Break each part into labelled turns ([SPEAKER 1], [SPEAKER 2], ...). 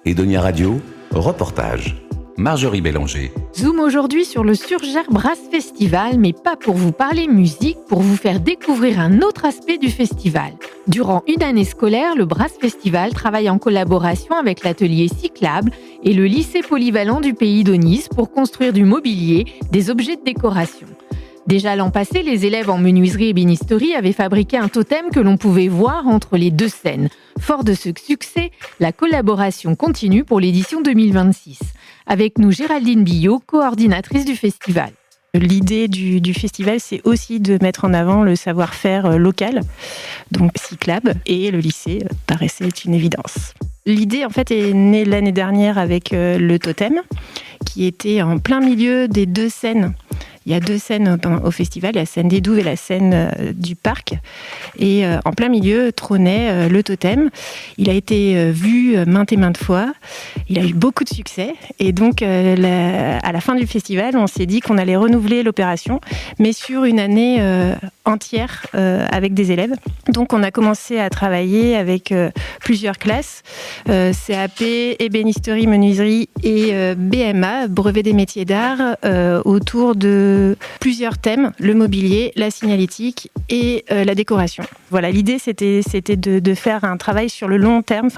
[SPEAKER 1] Edonia Radio, reportage. Marjorie Bélanger.
[SPEAKER 2] Zoom aujourd'hui sur le Surgères Brass Festival, mais pas pour vous parler musique, pour vous faire découvrir un autre aspect du festival. Durant une année scolaire, le Brass Festival travaille en collaboration avec l'atelier Cyclable et le lycée polyvalent du Pays d'Aunis pour construire du mobilier, des objets de décoration. Déjà l'an passé, les élèves en menuiserie et bénisterie avaient fabriqué un totem que l'on pouvait voir entre les deux scènes. Fort de ce succès, la collaboration continue pour l'édition 2026. Avec nous, Géraldine Billot, coordinatrice du festival.
[SPEAKER 3] L'idée du festival, c'est aussi de mettre en avant le savoir-faire local, donc Cyclable, et le lycée paraissait être une évidence. L'idée, en fait, est née l'année dernière avec le totem, qui était en plein milieu des deux scènes. Il y a deux scènes au festival, la scène des Douves et la scène du parc. Et en plein milieu trônait le totem. Il a été vu maintes et maintes fois. Il a eu beaucoup de succès. Et donc, à la fin du festival, on s'est dit qu'on allait renouveler l'opération, mais sur une année entière avec des élèves. Donc, on a commencé à travailler avec plusieurs classes, CAP, ébénisterie, menuiserie et BMA, brevet des métiers d'art, autour de plusieurs thèmes, le mobilier, la signalétique et la décoration. Voilà, l'idée c'était de faire un travail sur le long terme,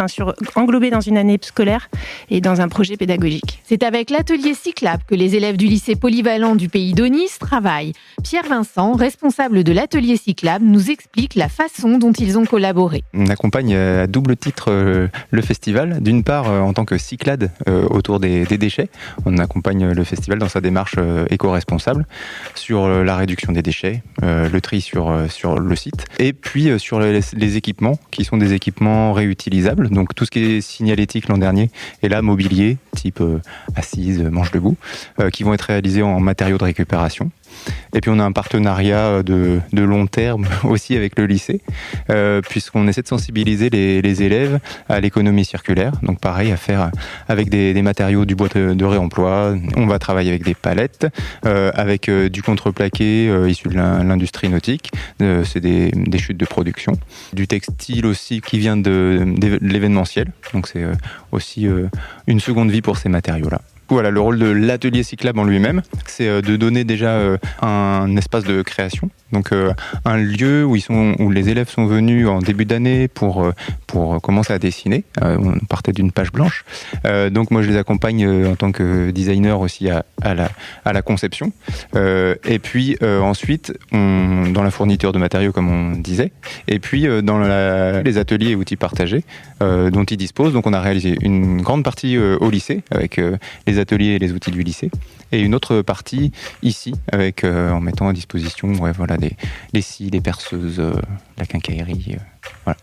[SPEAKER 3] englobé dans une année scolaire et dans un projet pédagogique.
[SPEAKER 2] C'est avec l'atelier Cyclable que les élèves du lycée polyvalent du Pays d'Aunis travaillent. Pierre Vincent, responsable de l'atelier Cyclable, nous explique la façon dont ils ont collaboré.
[SPEAKER 4] On accompagne à double titre le festival. D'une part, en tant que Cyclade autour des déchets, on accompagne le festival dans sa démarche éco-responsable sur la réduction des déchets, le tri sur le site, et puis sur les équipements qui sont des équipements réutilisables, donc tout ce qui est signalétique l'an dernier, et là mobilier, type assise, manche debout, qui vont être réalisés en matériaux de récupération. Et puis on a un partenariat de long terme aussi avec le lycée, puisqu'on essaie de sensibiliser les élèves à l'économie circulaire. Donc pareil, à faire avec des matériaux du bois de réemploi. On va travailler avec des palettes, avec du contreplaqué issu de l'industrie nautique. C'est des chutes de production. Du textile aussi qui vient de l'événementiel. Donc c'est aussi une seconde vie pour ces matériaux-là. Voilà, le rôle de l'atelier Cyclable en lui-même, c'est de donner déjà un espace de création, donc un lieu où les élèves sont venus en début d'année pour commencer à dessiner. On partait d'une page blanche, donc moi je les accompagne en tant que designer aussi à la conception. Et puis ensuite, dans la fourniture de matériaux comme on disait, et puis dans les ateliers et outils partagés dont ils disposent. Donc on a réalisé une grande partie au lycée avec les ateliers et les outils du lycée, et une autre partie ici avec en mettant à disposition les scies, les perceuses, la quincaillerie, voilà.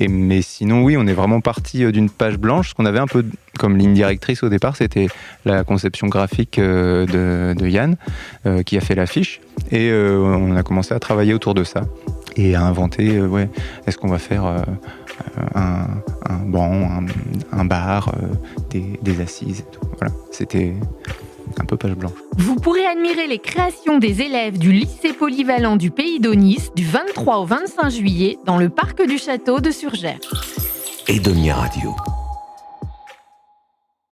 [SPEAKER 4] Mais sinon oui, on est vraiment parti d'une page blanche. Ce qu'on avait un peu comme ligne directrice au départ, c'était la conception graphique de Yann qui a fait l'affiche, et on a commencé à travailler autour de ça et à inventer est-ce qu'on va faire un banc, un bar, des assises et tout. Voilà, c'était un peu page blanche.
[SPEAKER 2] Vous pourrez admirer les créations des élèves du lycée polyvalent du Pays d'Aunis du 23 au 25 juillet dans le parc du château de Surgères.
[SPEAKER 1] Edonia Radio.